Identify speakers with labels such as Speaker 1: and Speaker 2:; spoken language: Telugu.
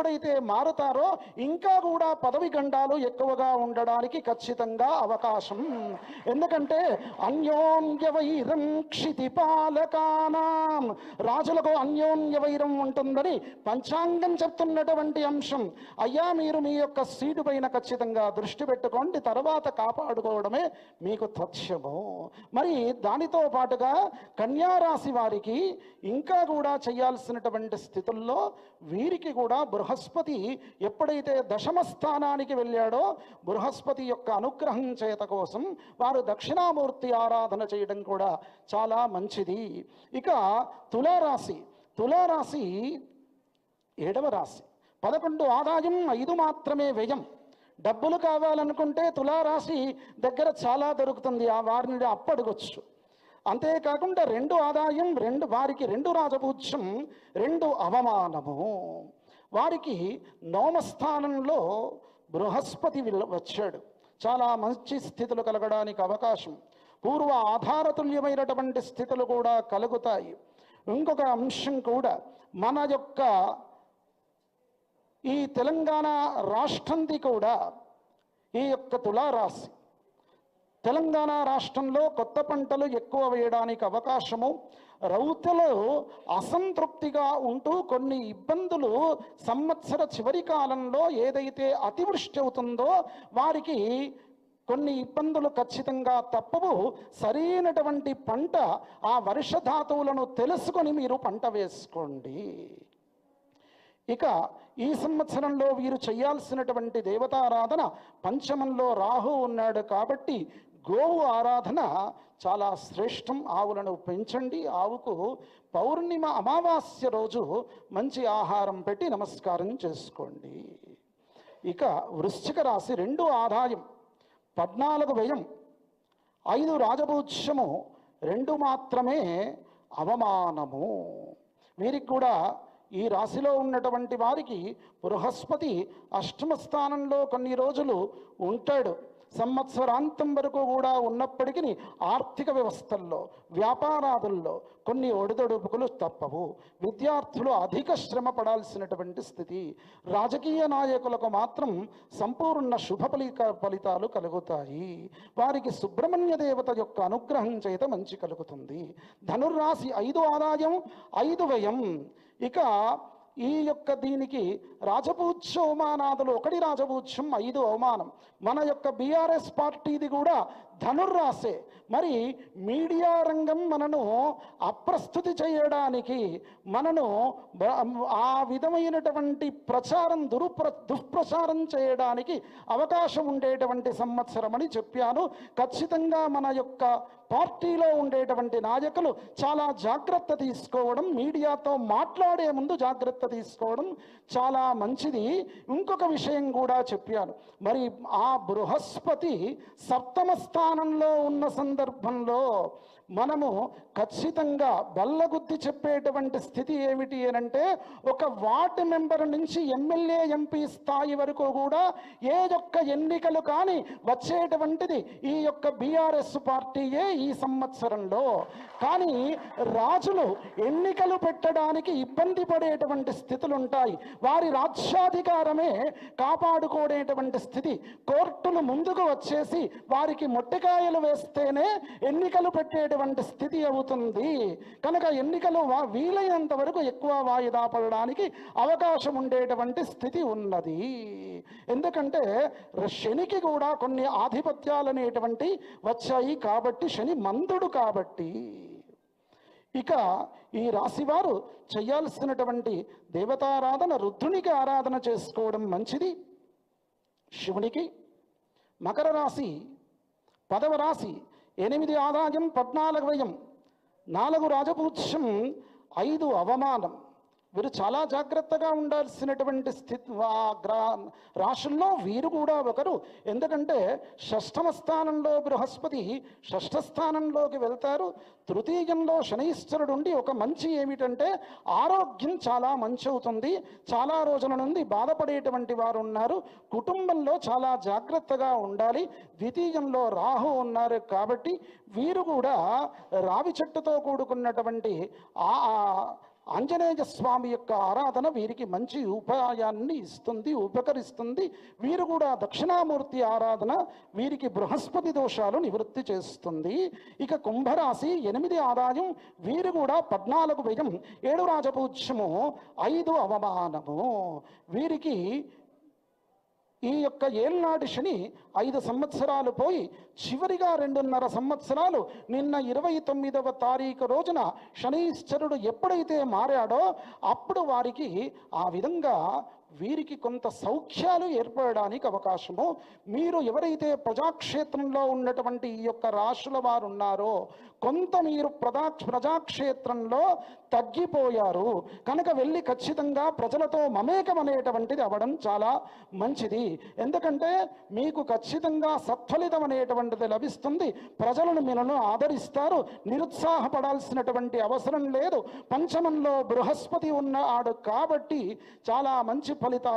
Speaker 1: ఎప్పుడైతే మారుతారో ఇంకా కూడా పదవి గండాలు ఎక్కువగా ఉండడానికి ఖచ్చితంగా అవకాశం. ఎందుకంటే అన్యోన్య వైరం క్షితిపాలకానాం, రాజులకు అన్యోన్య వైరం ఉంటుందని పంచాంగం చెప్తున్నటువంటి అంశం. అయ్యా మీరు మీ యొక్క సీటు పైన ఖచ్చితంగా దృష్టి పెట్టుకోండి, తర్వాత కాపాడుకోవడమే మీకు తథ్యము. మరి దానితో పాటుగా కన్యారాశి వారికి ఇంకా కూడా చేయాల్సినటువంటి స్థితుల్లో వీరికి కూడా బృహస్పతి ఎప్పుడైతే దశమ స్థానానికి వెళ్ళాడో బృహస్పతి యొక్క అనుగ్రహం చేత కోసం వారు దక్షిణామూర్తి ఆరాధన చేయడం కూడా చాలా మంచిది. ఇక తులారాశి, తులారాశి 7వ రాశి. 11 ఆదాయం, 5 మాత్రమే వ్యయం. డబ్బులు కావాలనుకుంటే తులారాశి దగ్గర చాలా దొరుకుతుంది, ఆ వారిని అప్పడగొచ్చు. అంతేకాకుండా 2 ఆదాయం, వారికి 2 రాజపూజ్యం, 2 అవమానము. వారికి 9వ స్థానంలో బృహస్పతి వచ్చాడు, చాలా మంచి స్థితులు కలగడానికి అవకాశం. పూర్వ ఆధారతుల్యమైనటువంటి స్థితులు కూడా కలుగుతాయి. ఇంకొక అంశం కూడా, మన యొక్క ఈ తెలంగాణ రాష్ట్రంది కూడా ఈ యొక్క తులారాశి, తెలంగాణ రాష్ట్రంలో కొత్త పంటలు ఎక్కువ వేయడానికి అవకాశము. రైతులు అసంతృప్తిగా ఉంటూ కొన్ని ఇబ్బందులు సంవత్సర చివరి కాలంలో ఏదైతే అతివృష్టి అవుతుందో వారికి కొన్ని ఇబ్బందులు ఖచ్చితంగా తప్పవు. సరైనటువంటి పంట, ఆ వర్షధాతువులను తెలుసుకొని మీరు పంట వేసుకోండి. ఇక ఈ సంవత్సరంలో వీరు చేయాల్సినటువంటి దేవతారాధన, పంచమంలో రాహు ఉన్నాడు కాబట్టి గోవు ఆరాధన చాలా శ్రేష్టం. ఆవులను పెంచండి, ఆవుకు పౌర్ణిమ అమావాస్య రోజు మంచి ఆహారం పెట్టి నమస్కారం చేసుకోండి. ఇక వృశ్చిక రాశి 2 ఆదాయం, 14 వ్యయం, 5 రాజపూజ్యము, 2 మాత్రమే అవమానము. వీరికి కూడా ఈ రాశిలో ఉన్నటువంటి వారికి బృహస్పతి అష్టమ స్థానంలో కొన్ని రోజులు ఉంటాడు. సంవత్సరాంతం వరకు కూడా ఉన్నప్పటికీ ఆర్థిక వ్యవస్థల్లో, వ్యాపారాదుల్లో కొన్ని ఒడిదొడుపులు తప్పవు. విద్యార్థులు అధిక శ్రమ పడాల్సినటువంటి స్థితి. రాజకీయ నాయకులకు మాత్రం సంపూర్ణ శుభ ఫలితాలు కలుగుతాయి. వారికి సుబ్రహ్మణ్య దేవత యొక్క అనుగ్రహం చేత మంచి కలుగుతుంది. ధనుర్రాశి 5 ఆదాయం, 5 వ్యయం. ఇక ఈ యొక్క దీనికి రాజపూజ్య అవమానాదులు, 1 రాజపూజ్యం, 5 అవమానం. మన యొక్క బీఆర్ఎస్ పార్టీది కూడా ధనుర్రాశే. మరి మీడియా రంగం మనను అప్రస్తుతి చేయడానికి, మనను ఆ విధమైనటువంటి ప్రచారం, దుష్ప్రచారం చేయడానికి అవకాశం ఉండేటువంటి సంవత్సరం అని చెప్పాను. ఖచ్చితంగా మన యొక్క పార్టీలో ఉండేటువంటి నాయకులు చాలా జాగ్రత్త తీసుకోవడం, మీడియాతో మాట్లాడే ముందు జాగ్రత్త తీసుకోవడం చాలా మంచిది. ఇంకొక విషయం కూడా చెప్పాను, మరి ఆ బృహస్పతి 7వ స్థానంలో ఉన్న సందర్భంలో మనము ఖచ్చితంగా బల్లగుద్ది చెప్పేటువంటి స్థితి ఏమిటి అనంటే, ఒక వార్డు మెంబర్ నుంచి ఎమ్మెల్యే, ఎంపీ స్థాయి వరకు కూడా ఏ యొక్క ఎన్నికలు కానీ వచ్చేటువంటిది ఈ యొక్క బీఆర్ఎస్ పార్టీయే ఈ సంవత్సరంలో. కానీ రాజులు ఎన్నికలు పెట్టడానికి ఇబ్బంది పడేటువంటి స్థితులు ఉంటాయి. వారి రాజ్యాధికారమే కాపాడుకోనేటువంటి స్థితి. కోర్టులు ముందుకు వచ్చేసి వారికి మొట్టికాయలు వేస్తేనే ఎన్నికలు పెట్టేటువంటి స్థితి అవుతుంది. కనుక ఎన్నికలు వీలైనంత వరకు ఎక్కువ వాయిదా పడడానికి అవకాశం ఉండేటువంటి స్థితి ఉన్నది. ఎందుకంటే శనికి కూడా కొన్ని ఆధిపత్యాలు అనేటువంటి వచ్చాయి కాబట్టి, శని మందుడు కాబట్టి. ఇక ఈ రాశివారు చేయాల్సినటువంటి దేవతారాధన, రుద్రునికి ఆరాధన చేసుకోవడం మంచిది, శివునికి. మకర రాశి 10వ రాశి, 8 ఆదాయం, 14 వ్యయం, 4 రాజపూజ్యం, 5 అవమానం. వీరు చాలా జాగ్రత్తగా ఉండాల్సినటువంటి స్థితి. రాశుల్లో వీరు కూడా ఒకరు. ఎందుకంటే 6వ స్థానంలో బృహస్పతి 6వ స్థానంలోకి వెళ్తారు. తృతీయంలో శనైశ్వరుడు ఉండి ఒక మంచి ఏమిటంటే ఆరోగ్యం చాలా మంచి అవుతుంది. చాలా రోజుల నుండి బాధపడేటువంటి వారు ఉన్నారు, కుటుంబంలో చాలా జాగ్రత్తగా ఉండాలి. ద్వితీయంలో రాహు ఉన్నారు కాబట్టి వీరు కూడా రావి చెట్టుతో కూడుకున్నటువంటి ఆంజనేయ స్వామి యొక్క ఆరాధన వీరికి మంచి ఉపాయాన్ని ఇస్తుంది, ఉపకరిస్తుంది. వీరు కూడా దక్షిణామూర్తి ఆరాధన వీరికి బృహస్పతి దోషాలు నివృత్తి చేస్తుంది. ఇక కుంభరాశి 8 ఆదాయం, వీరు కూడా 14 వ్యయం, 7 రాజపూజ్యము, 5 అవమానము. వీరికి ఈ యొక్క ఏళ్నాటి శని 5 సంవత్సరాలు పోయి చివరిగా 2.5 సంవత్సరాలు నిన్న 29వ తారీఖు రోజున శనీశ్వరుడు ఎప్పుడైతే మారాడో అప్పుడు వారికి ఆ విధంగా వీరికి కొంత సౌఖ్యాలు ఏర్పడడానికి అవకాశము. మీరు ఎవరైతే ప్రజాక్షేత్రంలో ఉన్నటువంటి ఈ యొక్క రాశుల వారు ఉన్నారో కొంత మీరు ప్రజాక్షేత్రంలో తగ్గిపోయారు కనుక వెళ్ళి ఖచ్చితంగా ప్రజలతో మమేకం అనేటువంటిది అవ్వడం చాలా మంచిది. ఎందుకంటే మీకు ఖచ్చితంగా సత్ఫలితం అనేటువంటిది లభిస్తుంది. ప్రజలను మీలను ఆదరిస్తారు. నిరుత్సాహపడాల్సినటువంటి అవసరం లేదు. పంచమంలో బృహస్పతి ఉన్నాడు కాబట్టి చాలా మంచి ఫలితాలు